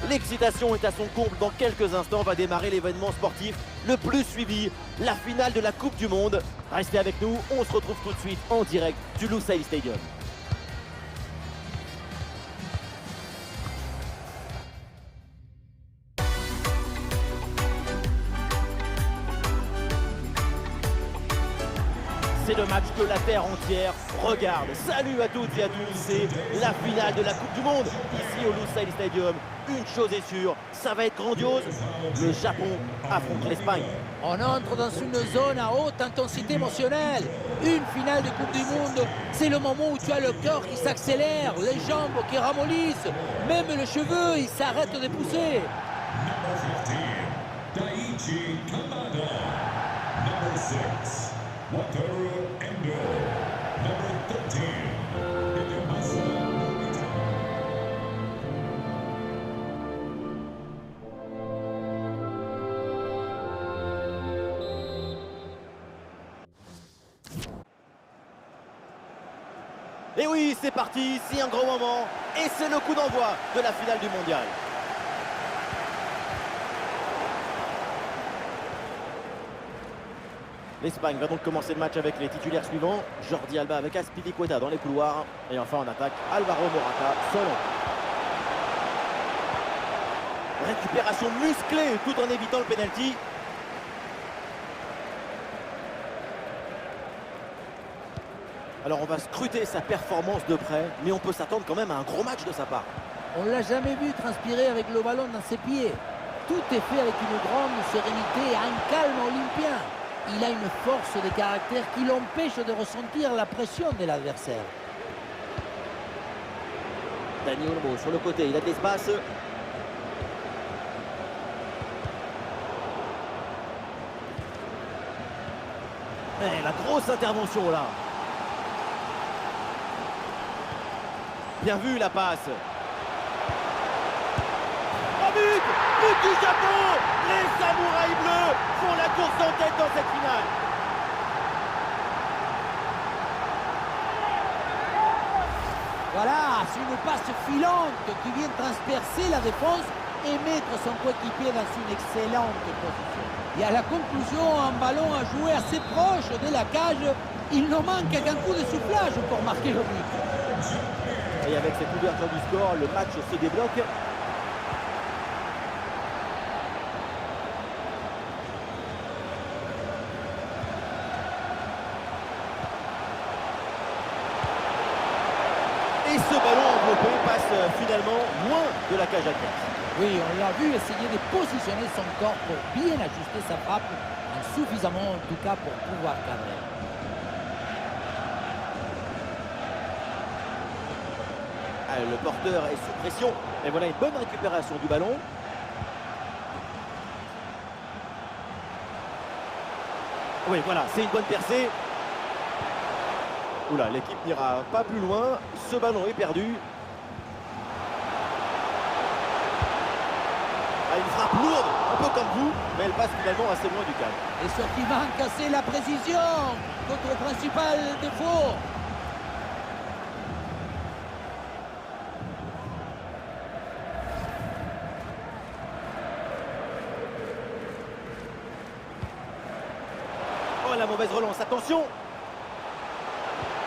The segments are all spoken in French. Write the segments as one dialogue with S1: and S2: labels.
S1: L'excitation est à son comble. Dans quelques instants va démarrer l'événement sportif le plus suivi, la finale de la Coupe du Monde. Restez avec nous, on se retrouve tout de suite en direct du Lusail Stadium. C'est le match que la terre entière regarde. Salut à toutes et à tous, c'est la finale de la Coupe du Monde ici au Lusail Stadium. Une chose est sûre, ça va être grandiose. Le Japon affronte l'Espagne.
S2: On entre dans une zone à haute intensité émotionnelle. Une finale de Coupe du Monde, c'est le moment où tu as le cœur qui s'accélère, les jambes qui ramollissent, même les cheveux, ils s'arrêtent de pousser.
S3: Daichi Kamada. Number 6, Wataru Endo. Number 13, Hidemasa Morita.
S1: Et oui, c'est parti, c'est un gros moment. Et c'est le coup d'envoi de la finale du mondial. L'Espagne va donc commencer le match avec les titulaires suivants. Jordi Alba avec Azpilicueta dans les couloirs. Et enfin en attaque, Alvaro Morata seul. Récupération musclée tout en évitant le penalty. Alors on va scruter sa performance de près, mais on peut s'attendre quand même à un gros match de sa part.
S2: On ne l'a jamais vu transpirer avec le ballon dans ses pieds. Tout est fait avec une grande sérénité et un calme olympien. Il a une force de caractère qui l'empêche de ressentir la pression de l'adversaire.
S1: Dani Olmo sur le côté, il a de l'espace. La grosse intervention là. Bien vu la passe. Oh but! But du Japon! Les samouraïs bleus font la course en tête dans cette finale.
S2: Voilà, c'est une passe filante qui vient transpercer la défense et mettre son coéquipier dans une excellente position. Et à la conclusion, un ballon à jouer assez proche de la cage. Il ne manque qu'un coup de soufflage pour marquer le but.
S1: Et avec cette ouverture du score, le match se débloque. Et ce ballon enveloppé passe finalement loin de la cage adverse.
S2: Oui, on l'a vu essayer de positionner son corps pour bien ajuster sa frappe, insuffisamment en tout cas pour pouvoir cadrer.
S1: Le porteur est sous pression. Et voilà une bonne récupération du ballon. Oui, voilà, c'est une bonne percée. Oula, l'équipe n'ira pas plus loin. Ce ballon est perdu. Une frappe lourde, un peu comme vous, mais elle passe finalement assez loin du cadre.
S2: Et ce qui manque, c'est la précision, notre principal défaut.
S1: Oh, la mauvaise relance, attention.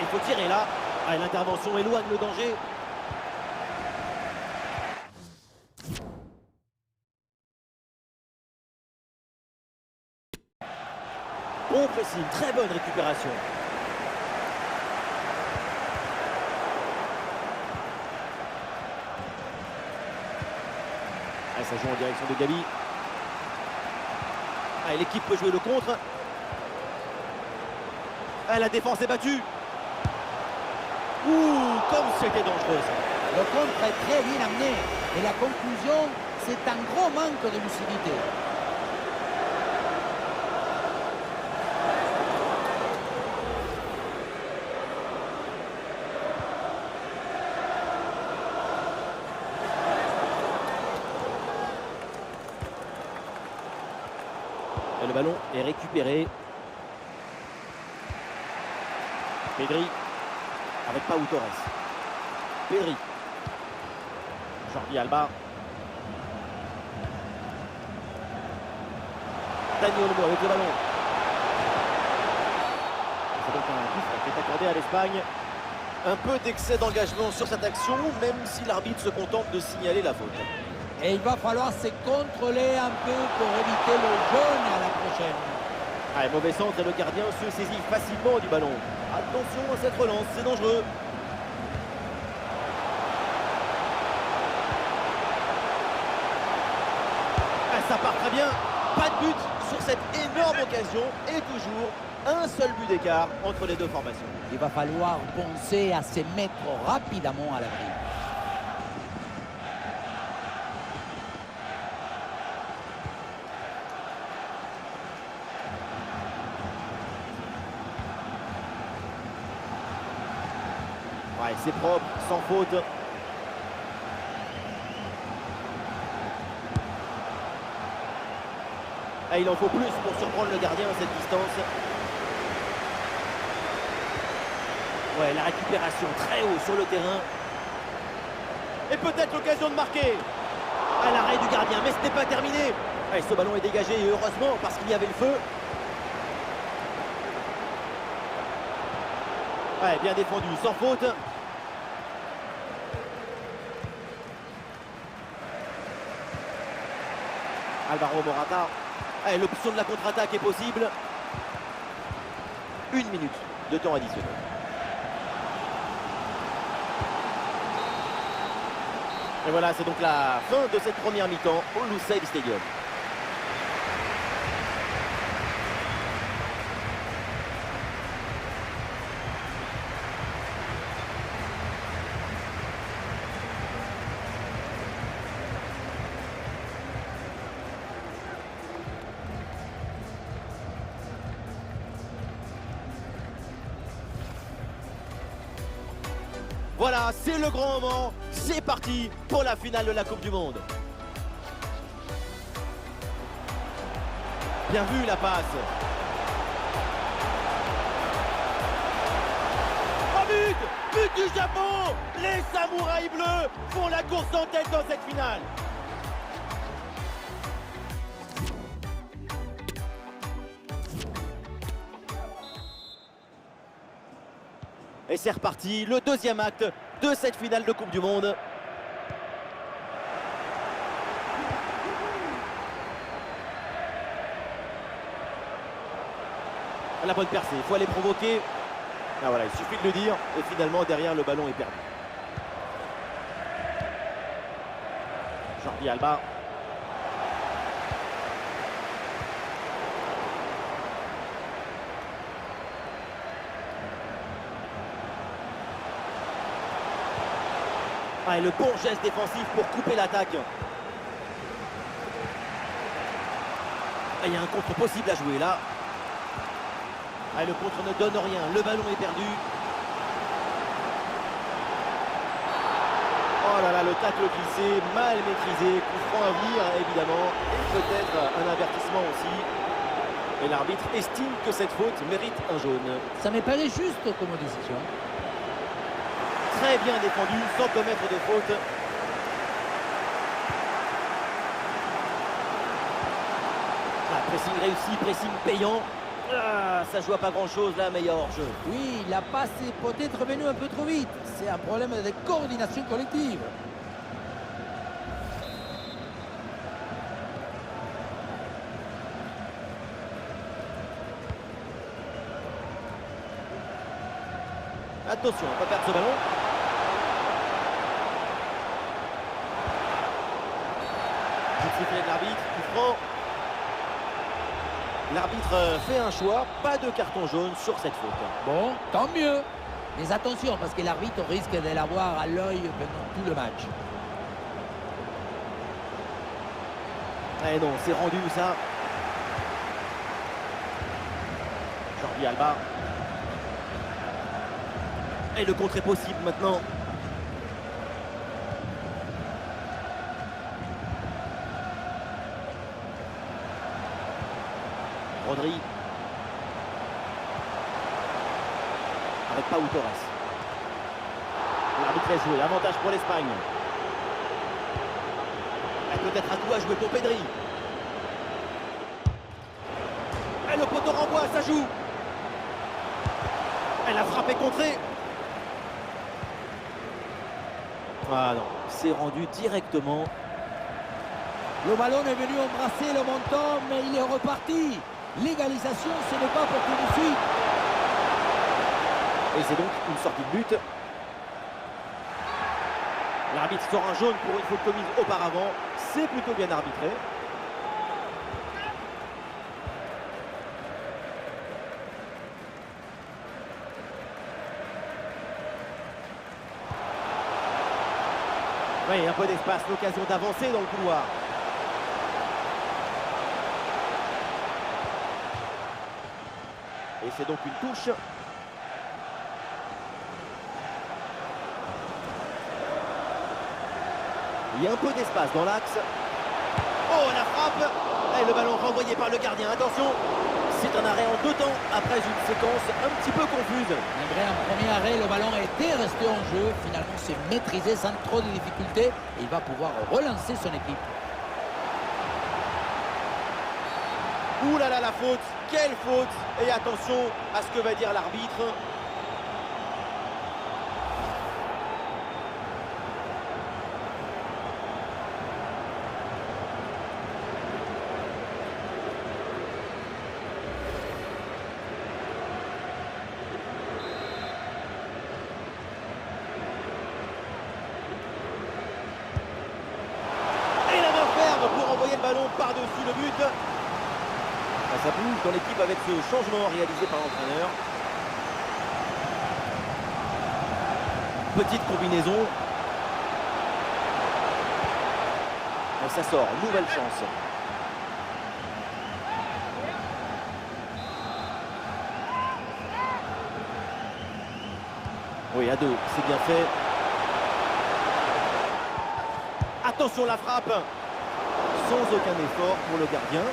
S1: Il faut tirer là. L'intervention éloigne le danger. Bon pressing, très bonne récupération. Ça joue en direction de Gabi. L'équipe peut jouer le contre. La défense est battue. Comme c'était dangereux ça.
S2: Le contre est très bien amené. Et la conclusion, c'est un gros manque de lucidité.
S1: Et le ballon est récupéré. Pedri avec Pau Torres. Pedri. Jordi Alba. Dani Olmo avec le ballon. C'est donc un coup franc qui est accordé à l'Espagne. Un peu d'excès d'engagement sur cette action, même si l'arbitre se contente de signaler la faute.
S2: Et il va falloir se contrôler un peu pour éviter le jaune à la prochaine.
S1: Allez, mauvais centre et le gardien se saisit facilement du ballon. Attention à cette relance, c'est dangereux. Ah, ça part très bien. Pas de but sur cette énorme occasion et toujours un seul but d'écart entre les deux formations.
S2: Il va falloir penser à se mettre rapidement à l'abri.
S1: Ouais, c'est propre, sans faute. Ah, il en faut plus pour surprendre le gardien à cette distance. Ouais, la récupération très haut sur le terrain. Et peut-être l'occasion de marquer. À l'arrêt du gardien, mais ce n'est pas terminé. Ouais, ce ballon est dégagé, et heureusement, parce qu'il y avait le feu. Ouais, bien défendu, sans faute. Alvaro Morata. Allez, l'option de la contre-attaque est possible. 1 minute de temps additionnel. Et voilà, c'est donc la fin de cette première mi-temps au Lusail Stadium. Voilà, c'est le grand moment. C'est parti pour la finale de la Coupe du Monde. Bien vu la passe. Oh, but! But du Japon! Les samouraïs bleus font la course en tête dans cette finale. Et c'est reparti, le deuxième acte de cette finale de Coupe du Monde. La bonne percée, il faut aller provoquer. Ah voilà, il suffit de le dire. Et finalement, derrière, le ballon est perdu. Jordi Alba. Ah, et le bon geste défensif pour couper l'attaque. Ah, il y a un contre possible à jouer là. Ah, le contre ne donne rien, le ballon est perdu. Oh là là, le tacle glissé, mal maîtrisé, coup franc à venir évidemment, et peut-être un avertissement aussi. Et l'arbitre estime que cette faute mérite un jaune.
S2: Ça me paraît juste comme décision.
S1: Très bien défendu, sans commettre de faute. Ah, pressing réussi, pressing payant. Ah, ça joue à pas grand chose là, mais il y a hors-jeu.
S2: Oui, la passe est peut-être venue un peu trop vite. C'est un problème de coordination collective.
S1: Attention, on va pas perdre ce ballon. Petit sifflet de l'arbitre, coup franc. L'arbitre fait un choix, pas de carton jaune sur cette faute.
S2: Bon, tant mieux. Mais attention, parce que l'arbitre risque de l'avoir à l'œil pendant tout le match.
S1: Eh non, c'est rendu ça. Jordi Alba. Et le contre est possible maintenant. Rodri. Avec Pau Torres. L'arbitre est joué. Avantage pour l'Espagne. Peut-être à tout à jouer pour Pedri. le poteau renvoie, ça joue. Elle a frappé contrée. Ah non, c'est rendu directement.
S2: Le ballon est venu embrasser le menton, mais il est reparti. L'égalisation, ce n'est pas pour tout de suite.
S1: Et c'est donc une sortie de but. L'arbitre sort un jaune pour une faute commise auparavant. C'est plutôt bien arbitré. Oui, un peu d'espace, l'occasion d'avancer dans le couloir. Et c'est donc une touche. Il y a un peu d'espace dans l'axe. Oh, la frappe! Et le ballon renvoyé par le gardien. Attention, c'est un arrêt en 2 temps après une séquence un petit peu confuse.
S2: Malgré un premier arrêt, le ballon était resté en jeu. Finalement, c'est maîtrisé sans trop de difficultés. Et il va pouvoir relancer son équipe.
S1: Ouh là là, la faute! Quelle faute! Et attention à ce que va dire l'arbitre. Et la main ferme pour envoyer le ballon par-dessus le but. Ça bouge dans l'équipe avec ce changement réalisé par l'entraîneur. Petite combinaison. Et ça sort, nouvelle chance. Oui, à 2, c'est bien fait. Attention la frappe. Sans aucun effort pour le gardien.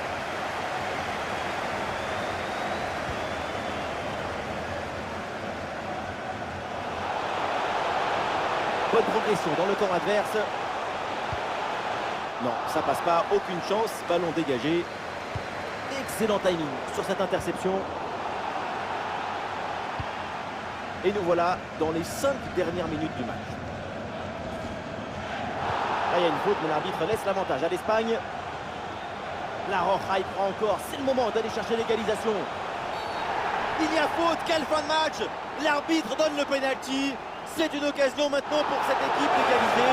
S1: Bonne progression dans le camp adverse. Non, ça passe pas, aucune chance, ballon dégagé. Excellent timing sur cette interception. Et nous voilà dans les 5 dernières minutes du match. Là, il y a une faute, mais l'arbitre laisse l'avantage à l'Espagne. La Roja y prend encore, c'est le moment d'aller chercher l'égalisation. Il y a faute, quelle fin de match! L'arbitre donne le penalty. C'est une occasion maintenant pour cette équipe d'égaliser.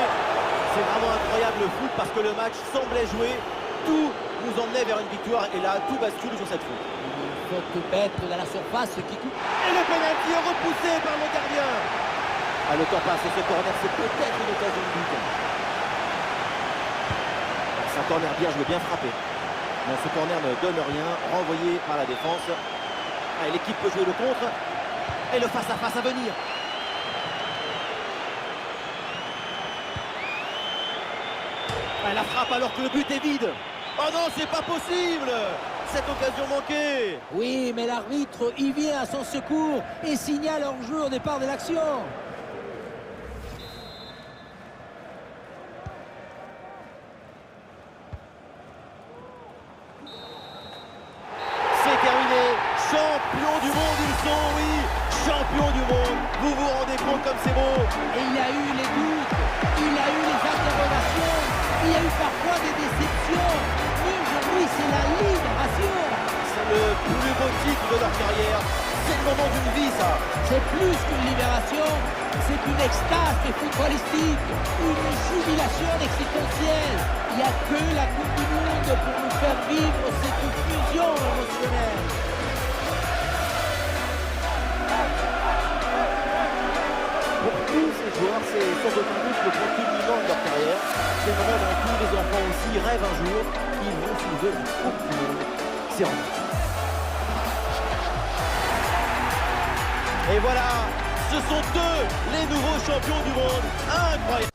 S1: C'est vraiment incroyable le foot parce que le match semblait joué. Tout nous emmenait vers une victoire et là, tout bascule sur cette faute.
S2: Une faute bête dans la surface qui coupe.
S1: Et le penalty est repoussé par le gardien. Ah, le temps passe et ce corner, c'est peut-être une occasion de but. C'est un corner bien joué, bien frappé. Non, ce corner ne donne rien, renvoyé par la défense. Ah, l'équipe peut jouer le contre. Et le face-à-face à venir. La frappe alors que le but est vide. Oh non, c'est pas possible. Cette occasion manquée.
S2: Oui, mais l'arbitre y vient à son secours et signale hors-jeu au départ de l'action.
S1: C'est terminé. Champion du monde, ils sont, oui. Champion du monde. Vous vous rendez compte comme c'est beau.
S2: Et il a eu les doutes, il a eu les interrogations, il y a eu parfois des déceptions. Mais aujourd'hui, c'est la libération.
S1: C'est le plus beau titre de leur carrière. C'est le moment d'une vie, ça.
S2: C'est plus qu'une libération, c'est une extase footballistique, une jubilation existentielle. Il n'y a que la Coupe du Monde pour nous faire vivre cette fusion émotionnelle.
S1: Pour tous ces joueurs, c'est sans aucun doute le point culminant de leur carrière. C'est le moment dont tous les enfants aussi rêvent un jour. Ils vont soulever une Coupe du Monde. C'est rendu. Et voilà, ce sont eux les nouveaux champions du monde. Incroyable.